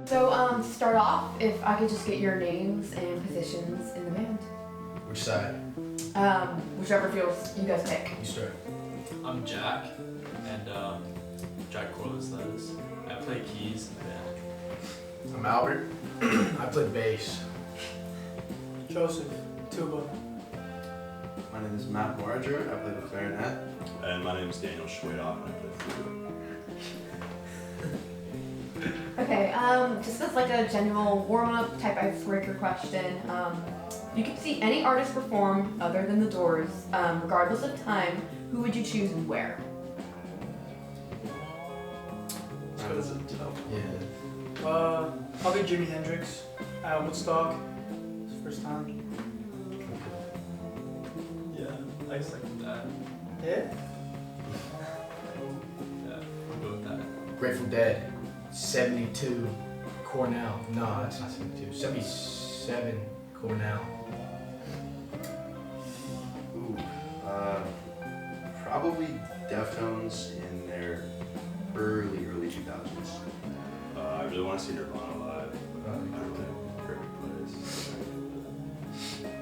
So, to start off, if I could just get your names and positions in the band. Which side? Whichever feels you guys pick. You start. I'm Jack, and Jack Corliss, that is. I play keys in the band. I'm Albert. I play bass. Joseph, tuba. My name is Matt Morager. I play the clarinet. And my name is Daniel Schwadoff, and I play flute. Okay, just as like a general warm-up type icebreaker question, you could see any artist perform other than the Doors, regardless of time, who would you choose and where? That is a tough one. Yeah. Probably Jimi Hendrix at Woodstock. His first time. Yeah, I second that. Yeah? Yeah, I'll go with that. Grateful Dead. 72 Cornell. No, that's not 72. 77 Cornell. Ooh, probably Deftones in their early 2000s. I really want to see Nirvana live, but I don't think perfect place.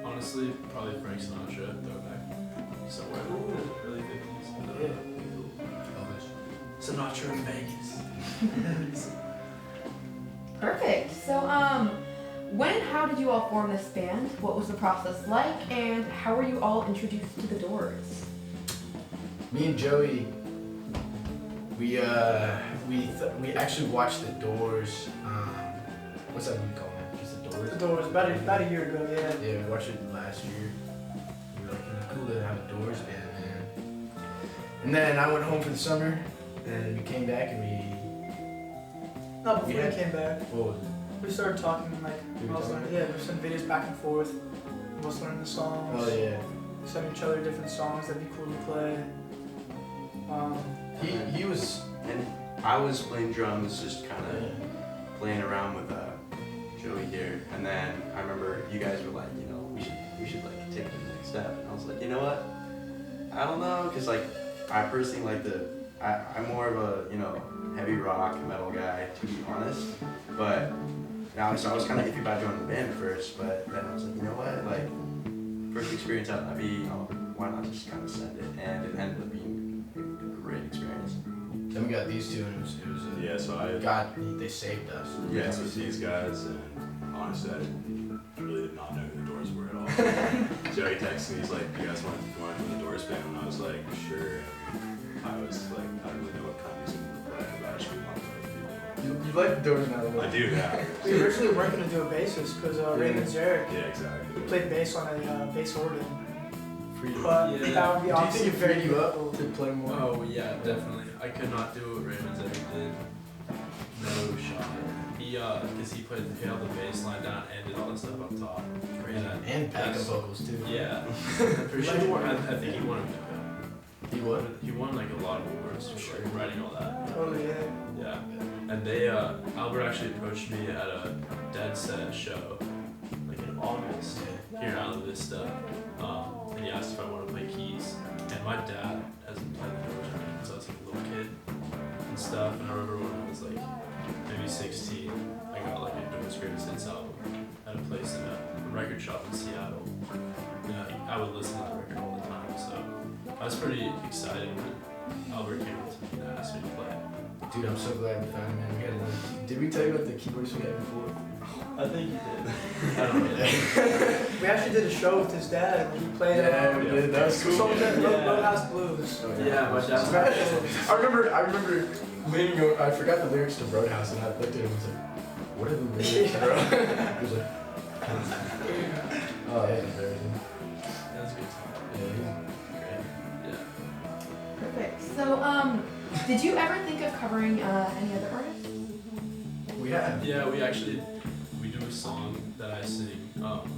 Honestly, probably Frank Sinatra, throwback. Somewhere in the early 50s. Elvis. Sinatra in Vegas. Perfect. So, when and how did you all form this band? What was the process like, and how were you all introduced to the Doors? Me and Joey, we actually watched The Doors. What's that movie called? Just The Doors. The Doors, about a year ago, yeah. Yeah, we watched it last year. We were like, it'd be cool to have a Doors band, man. And then I went home for the summer, and we came back and Not before Yeah. we came back. what was it? We started talking like, Did we I was talk? learning, yeah, we sent videos back and forth. We was learning the songs. Oh yeah. Send each other different songs that'd be cool to play. He was. And I was playing drums, just kind of Yeah. playing around with Joey here. And then I remember you guys were like, we should like take the next step. And I was like, you know what? I don't know, cause like I personally like I'm more of a heavy rock metal guy, to be honest. But now, so I was kind of iffy about joining the band at first, but then I was like, you know what? Like, first experience out in IB, why not just kind of send it? And it ended up being a great experience. Then we got these two, and it was Yeah, so they saved us. yeah, so these guys, and honestly, I really did not know who the Doors were at all. Joey texted me, he's like, you guys want to join the Doors band? And I was like, sure. I was like, I don't really know what kind of music to play, but I just really want to play with people. You like The Doors now? I do, yeah. We originally weren't going to do a bassist because Raymond Zarek Yeah, exactly. played bass on a bass organ. Freed you up. But Yeah. that would be Do you obviously think it very freed you up difficult. to play more? Oh yeah, definitely. I could not do what Raymond's ever did. No shot. He because he held the bass line down and did all that stuff up top. And backup vocals too. Yeah. I'm pretty sure he won. I think he won. He what? He won like a lot of awards for like, writing all that. Oh yeah. Yeah. And they Albert actually approached me at a Dead Set show like in August here in Isla Vista. And he asked if I wanted to play keys. And my dad hasn't played the Doors since I was like a little kid and stuff. And I remember when I was like maybe 16, I got like a Doors Greatest Hits album at a place in a record shop in Seattle. And I would listen to the record all the time, so I was pretty excited when Albert came up to me and asked me to play. Dude, I'm so glad we found him, man. We had another. Did we tell you about the keyboardist we had before? I think you did. I don't know. We actually did a show with his dad. He played we did. That was cool. song that Yeah. Roadhouse Blues. Yeah, my dad's I remember leaving. I forgot the lyrics to Roadhouse, and I looked at him and was like, "What are the lyrics, bro?" He was like, "Oh yeah, embarrassing." That was a good time. Yeah, Yeah. Perfect. So, did you ever think of covering any other artists? we have. Yeah, we do a song that I sing,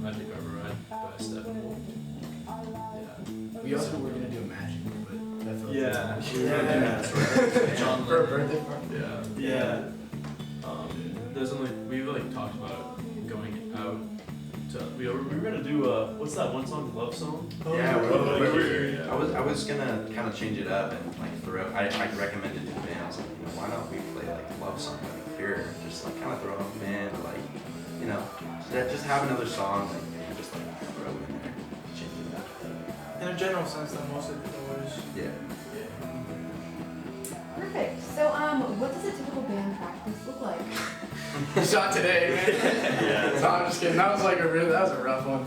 Magic Override by Steppenwolf. Yeah. We also were gonna do a magic, but that felt Yeah. John For a Lennon. birthday party. Yeah. There's only we've like talked about going out to So we were gonna do what's that one song, Love Song? Yeah, yeah. I was gonna kind of change it up and like throw. I recommended to the band. I was like, why don't we play like love song like here, just like kind of throw it on the band, like just have another song and maybe just like throw it in there, change it up. In a general sense, that most of the Doors. Yeah. Perfect. So, what does a typical band practice look like? You saw it today, man. Yeah. So I'm just kidding. That was a rough one.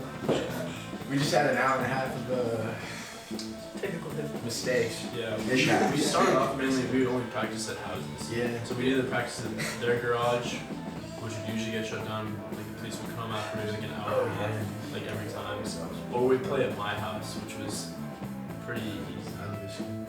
We just had an hour and a half of Technical difference. mistakes. Yeah, Mishaps. we started off mainly, we would only practice at houses. Yeah. So we either practice in their garage, which would usually get shut down, like the police would come after maybe like an hour and a half, like every time. Or we'd play at my house, which was pretty easy.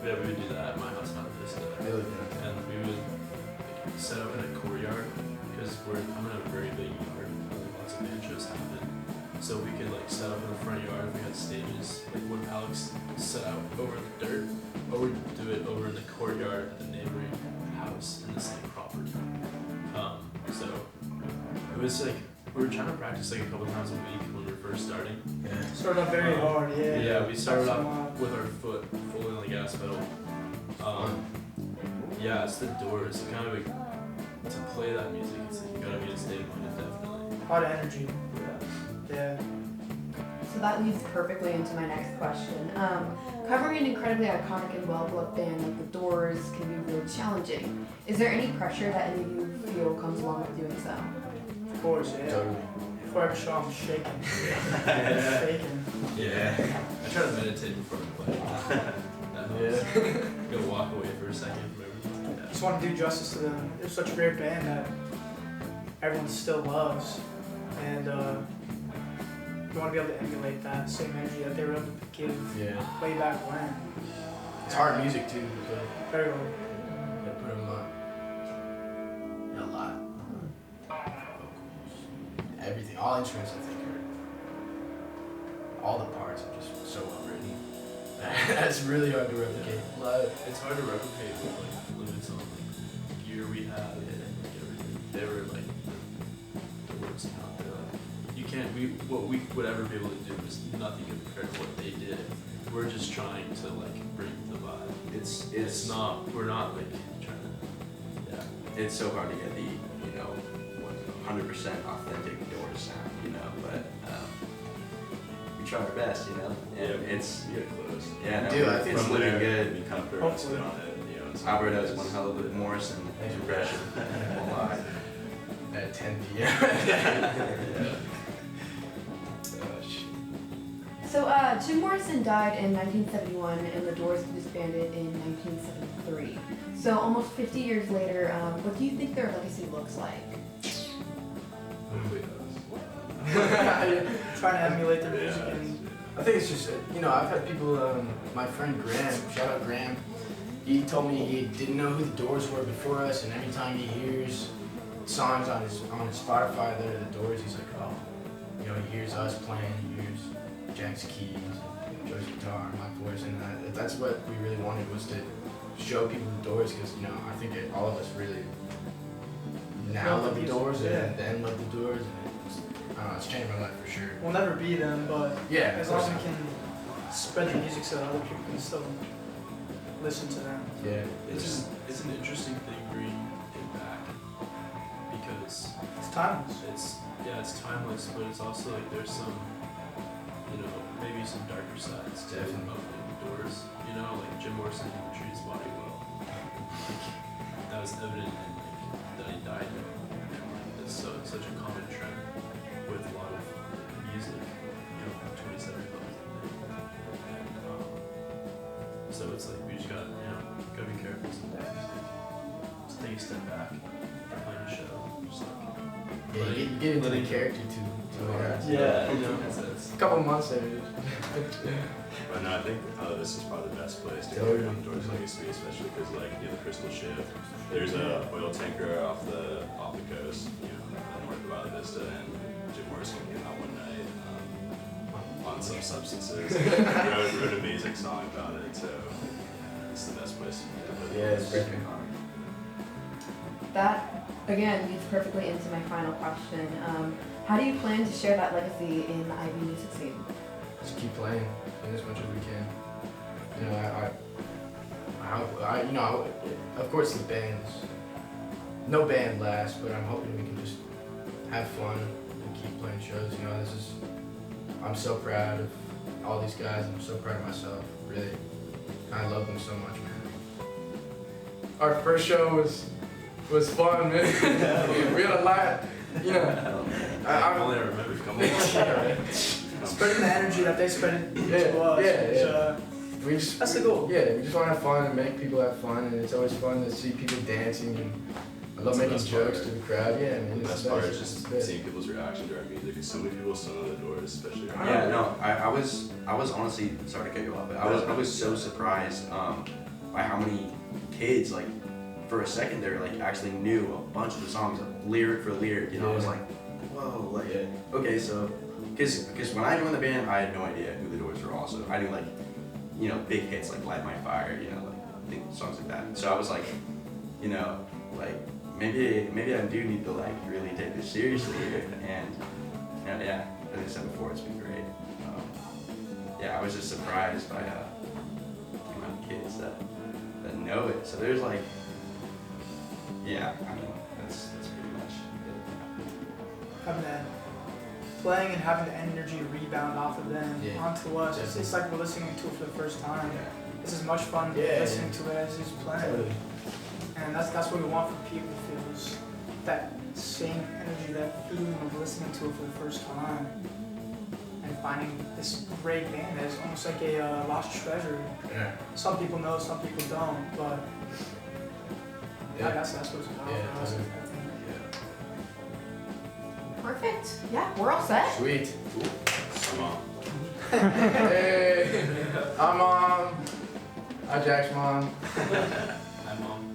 Yeah, we would do that at my house, not this stuff. And we would like, set up in a courtyard, because I'm in a very big yard, lots of band shows happen. So we could like set up in the front yard if we had stages, like wood pallets set out over the dirt, or we'd do it over in the courtyard of the neighboring house in the same property. So it was like, we were trying to practice like a couple times a week when we were first starting. Yeah. Started off very hard, yeah. Yeah, we started Tough off some, with our foot fully on the gas pedal. Yeah, it's the Doors. Kind of like, to play that music, it's like you gotta be in a state of mind, definitely. a lot of energy. Yeah. Yeah. So that leads perfectly into my next question. Covering an incredibly iconic and well-beloved band like The Doors can be really challenging. Is there any pressure that any of you feel comes along with doing so? Of course, yeah. Totally. Before every show, I'm shaking. Yeah. Shaking. Yeah. I try to meditate before I play. That helps. Go walk away for a second from everything. Yeah. Just want to do justice to them. They're such a great band that everyone still loves, and you want to be able to emulate that same energy that they were able to give Yeah. way back when. It's hard music too. So Very well. you gotta put them a lot. Vocals, everything, all instruments I think are, all the parts are just so well written. That's really hard to replicate live. It's hard to replicate with like limited on like gear we have and like everything. They were like the worst out there. You can't what we would ever be able to do is nothing compared to what they did. We're just trying to like bring the vibe. It's not, we're not like trying to, yeah. It's so hard to get the 100% authentic Doors sound, but we try our best, and it's You get close. yeah, no, Dude, I think it's From looking there, good. you kind of throw a spin on it, it's Albert does one hell of a Morrison impression. A lot. At 10 p.m. So, Jim Morrison died in 1971 and The Doors disbanded in 1973. So, almost 50 years later, what do you think their legacy looks like? Hopefully Trying to emulate their music and I think it's just, I've had people, my friend Graham, shout out Graham, he told me he didn't know who the Doors were before us, and every time he hears songs on his Spotify that are the Doors, he's like, oh, he hears us playing, he hears Jack's keys, Joe's guitar, my voice, and that's what we really wanted, was to show people the Doors, because, I think all of us really now love the Doors, and then love the Doors, and I don't know, it's changed my life for sure. we'll never be them, but Yeah, as long as we can spread the music so that other people can still listen to them. Yeah. It's an interesting thing bringing it back, because It's timeless. it's timeless, but it's also like there's some, maybe some darker sides to Definitely. of the Doors. Like Jim Morrison didn't treat his body well. That was evident in that he died. It's such a common trend with a lot of music, from 27 clubs. So it's like we just gotta be careful sometimes. Just take a step back, plan a show, just like Yeah, you get into the character too. it's A couple months there. But no, I think this is probably the best place to Totally. carry on Doors legacy, especially because the crystal ship. There's a oil tanker off the coast, north of Isla Vista, and Jim Morrison came out one night on some substances. wrote an amazing song about it, so it's the best place to put it. Yeah, it's perfect. That again leads perfectly into my final question. How do you plan to share that legacy in the IB music scene? Just keep playing as much as we can. You know, of course the bands, no band lasts, but I'm hoping we can just have fun and keep playing shows. You know, I'm so proud of all these guys. I'm so proud of myself. Really, I love them so much, man. Our first show was fun, man. We had a lot, you know. I only remember coming. Spreading the energy that they spread to us. We just, that's the goal. Yeah, we just want to have fun and make people have fun, and it's always fun to see people dancing. And I love making jokes to the crowd. Yeah, I mean, the best part is just seeing people's reaction to our music. Because so many people still know the Doors, especially. Yeah, no, I was honestly, sorry to cut you off, but I was so surprised by how many kids, like, for a second there, like, actually knew a bunch of the songs, like, lyric for lyric. You know, I was like, whoa, like, okay, so, because when I joined the band, I had no idea who the Doors were. Also, I knew, like, you know, big hits like Light My Fire, you know, like songs like that. So I was like, you know, like maybe I do need to like really take this seriously here. And yeah, as I said before, it's been great. Yeah, I was just surprised by the amount of kids that know it. So there's like, yeah, I mean, that's pretty much it. Having that playing and having the energy rebound off of them onto us. It's like we're listening to it for the first time. It's as much fun listening to it as just playing. Totally. And that's what we want from people to feel, is that same energy, that feeling of listening to it for the first time and finding this great band that is almost like a lost treasure. Yeah. Some people know, some people don't, but that's what it's about for us. Totally. Perfect. Yeah, we're all set. Sweet. Come on. Hey, I'm Mom. Hi, Jack's mom. Hi, Mom.